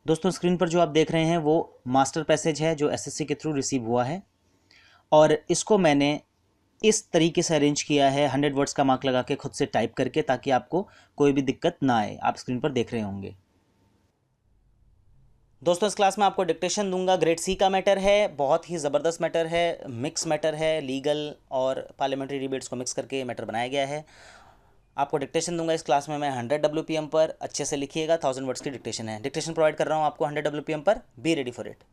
दोस्तों स्क्रीन पर जो आप देख रहे हैं वो मास्टर पैसेज है जो एसएससी के थ्रू रिसीव हुआ है और इसको मैंने इस तरीके से अरेंज किया है 100 वर्ड्स का मार्क लगा के खुद से टाइप करके, ताकि आपको कोई भी दिक्कत ना आए। आप स्क्रीन पर देख रहे होंगे। दोस्तों इस क्लास में आपको डिक्टेशन दूंगा। ग्रेड सी का मैटर है, बहुत ही ज़बरदस्त मैटर है, मिक्स मैटर है, लीगल और पार्लियामेंट्री डिबेट्स को मिक्स करके मैटर बनाया गया है। आपको डिक्टेशन दूंगा इस क्लास में मैं 100 WPM पर। अच्छे से लिखिएगा, 1000 वर्ड्स की डिक्टेशन है। डिक्टेशन प्रोवाइड कर रहा हूँ आपको 100 WPM पर। Be ready for it.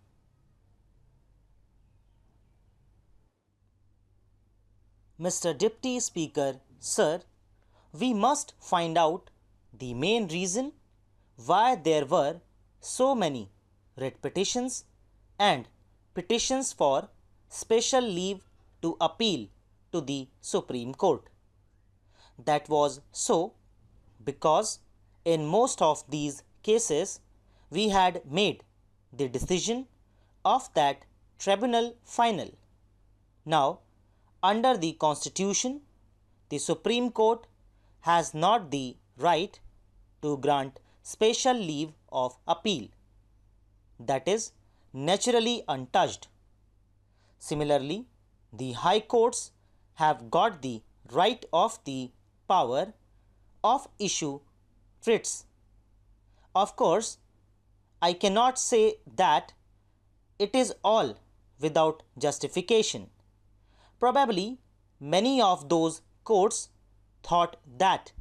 Mr. Deputy Speaker, sir, we must find out the main reason why there were so many writ petitions and petitions for special leave to appeal to the Supreme Court. That was so because in most of these cases we had made the decision of that tribunal final. Now, under the Constitution, the Supreme Court has not the right to grant special leave of appeal. That is naturally untouched. Similarly, the High Courts have got the right of the power of issue writs. Of course, I cannot say that it is all without justification. Probably many of those courts thought that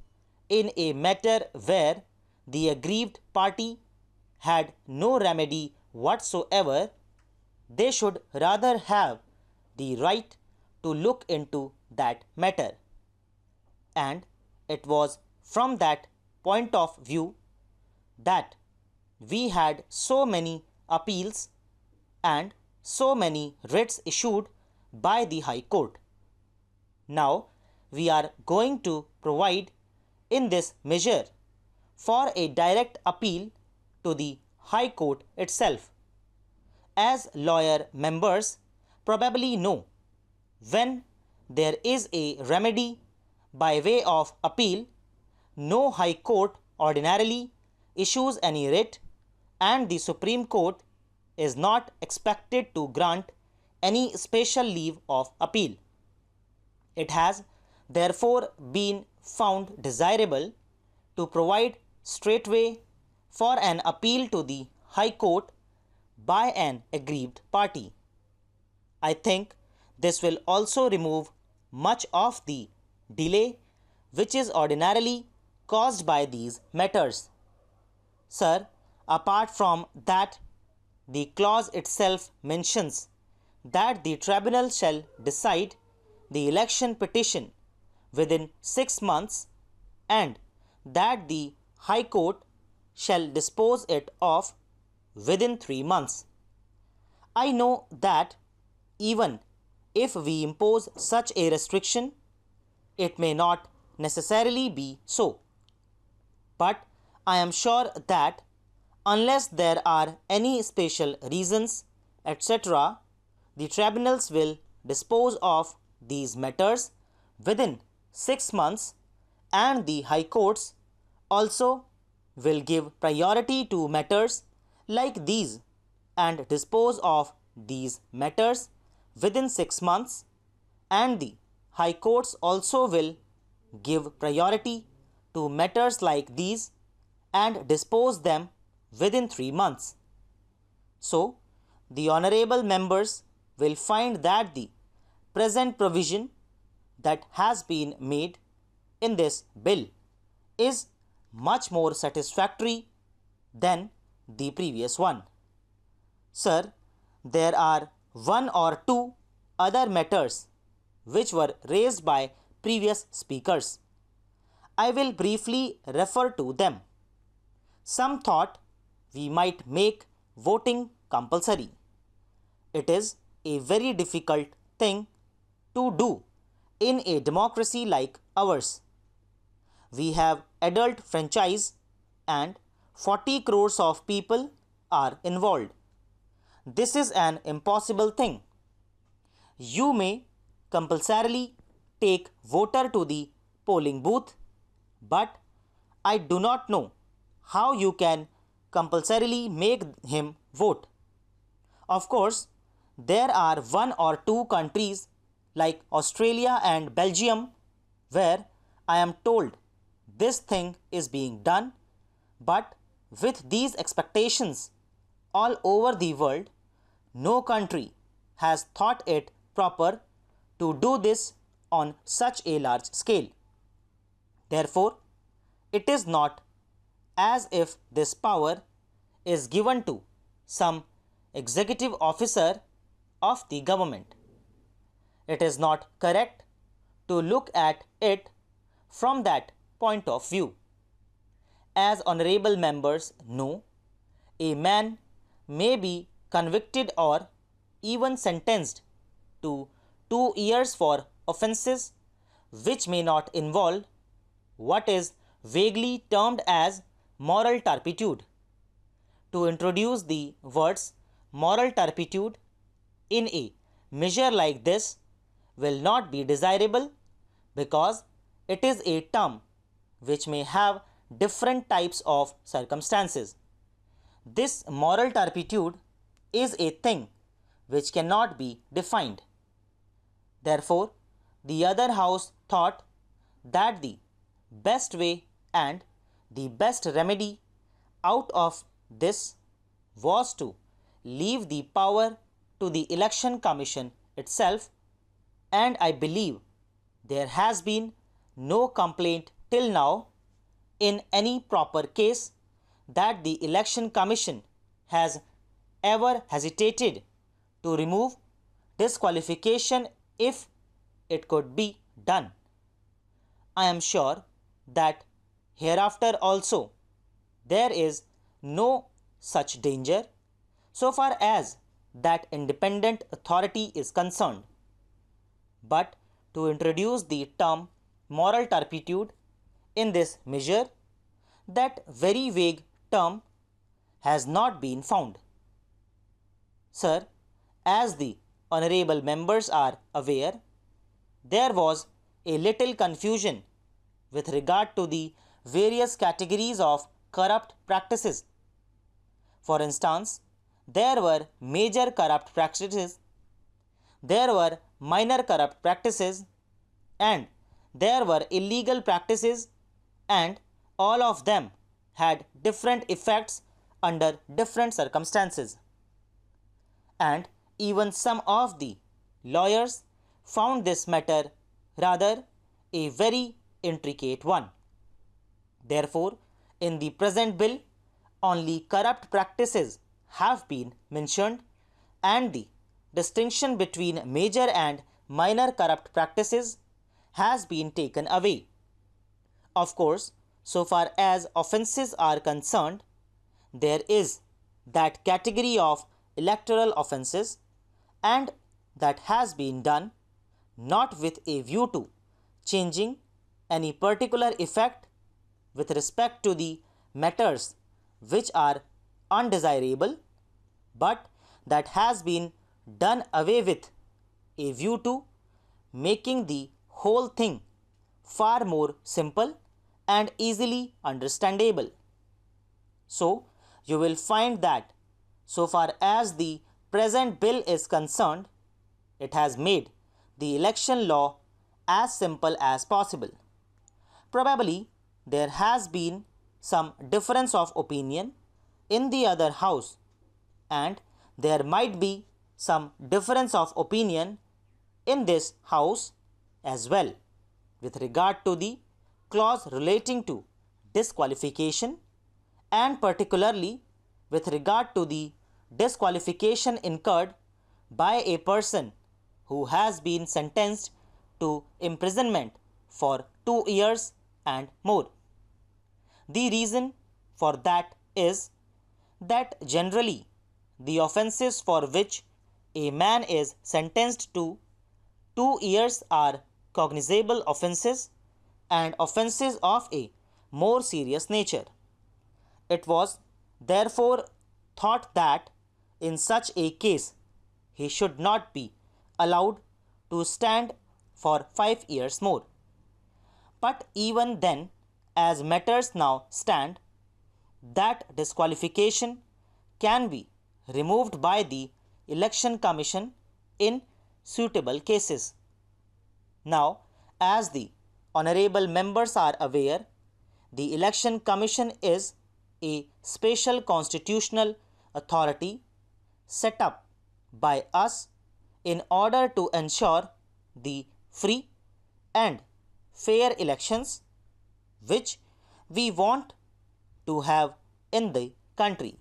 in a matter where the aggrieved party had no remedy whatsoever, they should rather have the right to look into that matter. And it was from that point of view that we had so many appeals and so many writs issued by the High Court. Now, we are going to provide in this measure for a direct appeal to the High Court itself. As lawyer members probably know, when there is a remedy by way of appeal, no High Court ordinarily issues any writ, and the Supreme Court is not expected to grant any special leave of appeal. It has therefore been found desirable to provide straightway for an appeal to the High Court by an aggrieved party. I think this will also remove much of the delay which is ordinarily caused by these matters. Sir, apart from that, the clause itself mentions that the tribunal shall decide the election petition within 6 months and that the High Court shall dispose it of within 3 months. I know that even if we impose such a restriction, it may not necessarily be so. But I am sure that unless there are any special reasons, etc., the tribunals will dispose of these matters within 6 months, and the High Courts also will give priority to matters like these and dispose of these matters within 6 months, and the High Courts also will give priority to matters like these and dispose them within 3 months. So, the honorable members will find that the present provision that has been made in this bill is much more satisfactory than the previous one. Sir, there are one or two other matters which were raised by previous speakers. I will briefly refer to them. Some thought we might make voting compulsory. It is a very difficult thing to do in a democracy like ours. We have adult franchise and 40 crores of people are involved. This is an impossible thing. You may compulsorily take voter to the polling booth, but I do not know how you can compulsorily make him vote. Of course, there are one or two countries like Australia and Belgium where I am told this thing is being done, but with these expectations all over the world, no country has thought it proper to do this on such a large scale. Therefore, it is not as if this power is given to some executive officer of the government. It is not correct to look at it from that point of view. As honorable members know, a man may be convicted or even sentenced to 2 years for offences which may not involve what is vaguely termed as moral turpitude. To introduce the words moral turpitude in a measure like this will not be desirable because it is a term which may have different types of circumstances. This moral turpitude is a thing which cannot be defined. Therefore, the other house thought that the best way and the best remedy out of this was to leave the power to the Election Commission itself, and I believe there has been no complaint till now in any proper case that the Election Commission has ever hesitated to remove disqualification if it could be done. I am sure that hereafter also there is no such danger so far as that independent authority is concerned. But to introduce the term moral turpitude in this measure, that very vague term has not been found. Sir, as the honorable members are aware, there was a little confusion with regard to the various categories of corrupt practices. For instance, there were major corrupt practices, there were minor corrupt practices, and there were illegal practices, and all of them had different effects under different circumstances. And even some of the lawyers found this matter rather a very intricate one. Therefore, in the present bill, only corrupt practices have been mentioned, and the distinction between major and minor corrupt practices has been taken away. Of course, so far as offences are concerned, there is that category of electoral offences, and that has been done not with a view to changing any particular effect with respect to the matters which are undesirable, but that has been done away with a view to making the whole thing far more simple and easily understandable. So, you will find that so far as the present bill is concerned, it has made the election law as simple as possible. Probably there has been some difference of opinion in the other house, and there might be some difference of opinion in this house as well with regard to the clause relating to disqualification, and particularly with regard to the disqualification incurred by a person who has been sentenced to imprisonment for 2 years and more. The reason for that is that generally the offences for which a man is sentenced to 2 years are cognizable offences and offences of a more serious nature. It was therefore thought that in such a case he should not be allowed to stand for 5 years more. But even then, as matters now stand, that disqualification can be removed by the Election Commission in suitable cases. Now, as the honorable members are aware, the Election Commission is a special constitutional authority set up by us in order to ensure the free and fair elections which we want to have in the country.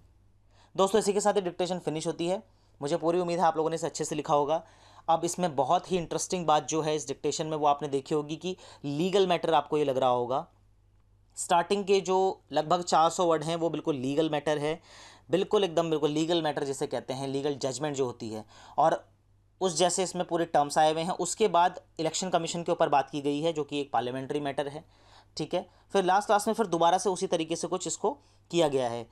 दोस्तों इसी के साथ ही dictation finish होती है। मुझे पूरी उम्मीद है आप लोगों ने इसे अच्छे से लिखा होगा। अब इसमें बहुत ही इंटरेस्टिंग बात जो है इस डिक्टेशन में वो आपने देखी होगी कि लीगल मैटर आपको ये लग रहा होगा। स्टार्टिंग के जो लगभग 400 वर्ड हैं वो बिल्कुल लीगल मैटर है, बिल्कुल एकदम बिल्कुल लीगल मैटर जिसे कहते हैं, लीगल जजमेंट जो होती है, और उस जैसे इसमें पूरे टर्म्स आए हुए हैं। उसके बाद इलेक्शन कमीशन के ऊपर बात की गई है जो कि एक पार्लियामेंट्री मैटर है, ठीक है। फिर लास्ट क्लास में फिर दोबारा से उसी तरीके से कुछ इसको किया गया है।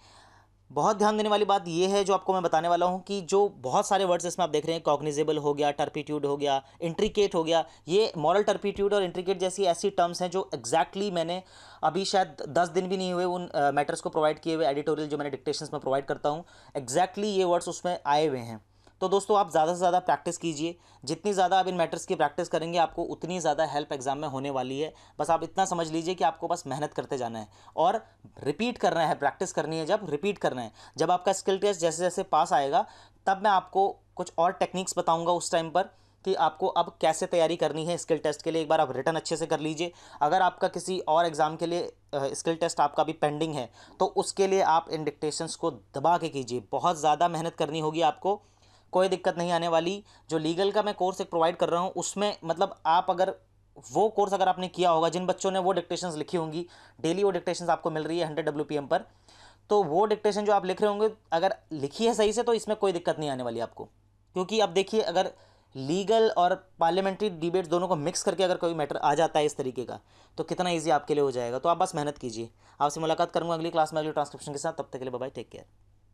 बहुत ध्यान देने वाली बात यह है जो आपको मैं बताने वाला हूं कि जो बहुत सारे वर्ड्स इसमें आप देख रहे हैं, कॉग्निजेबल हो गया, टर्पिट्यूड हो गया, इंट्रिकेट हो गया, ये मॉरल टर्पिट्यूड और इंट्रिकेट जैसी ऐसी टर्म्स हैं जो एग्जैक्टली मैंने अभी शायद 10 दिन भी नहीं हुए उन मैटर्स को प्रोवाइड किए हुए, एडिटोरियल जो मैंने डिक्टेशंस में प्रोवाइड करता हूँ, एग्जैक्टली ये वर्ड्स उसमें आए हुए हैं। तो दोस्तों आप ज़्यादा से ज़्यादा प्रैक्टिस कीजिए। जितनी ज़्यादा आप इन मैटर्स की प्रैक्टिस करेंगे आपको उतनी ज़्यादा हेल्प एग्जाम में होने वाली है। बस आप इतना समझ लीजिए कि आपको बस मेहनत करते जाना है और रिपीट करना है, प्रैक्टिस करनी है, जब रिपीट करना है। जब आपका स्किल टेस्ट जैसे जैसे पास आएगा तब मैं आपको कुछ और टेक्निक्स बताऊँगा उस टाइम पर कि आपको अब कैसे तैयारी करनी है स्किल टेस्ट के लिए। एक बार आप रिटर्न अच्छे से कर लीजिए। अगर आपका किसी और एग्ज़ाम के लिए स्किल टेस्ट आपका भी पेंडिंग है तो उसके लिए आप इन डिक्टेशंस को दबा के कीजिए। बहुत ज़्यादा मेहनत करनी होगी आपको, कोई दिक्कत नहीं आने वाली। जो लीगल का मैं कोर्स एक प्रोवाइड कर रहा हूँ उसमें मतलब आप अगर वो कोर्स अगर आपने किया होगा, जिन बच्चों ने वो डिक्टेशंस लिखी होंगी, डेली वो डिक्टेशंस आपको मिल रही है 100 WPM पर, तो वो डिक्टेशन जो आप लिख रहे होंगे अगर लिखी है सही से तो इसमें कोई दिक्कत नहीं आने वाली आपको। क्योंकि अब देखिए अगर लीगल और पार्लियामेंट्री डिबेट्स दोनों को मिक्स करके अगर कोई मैटर आ जाता है इस तरीके का तो कितना ईजी आपके लिए हो जाएगा। तो आप बस मेहनत कीजिए। आपसे मुलाकात करूँगा अगली क्लास में अगली ट्रांसक्रिप्शन के साथ। तब तक के लिए बाय बाय, टेक केयर।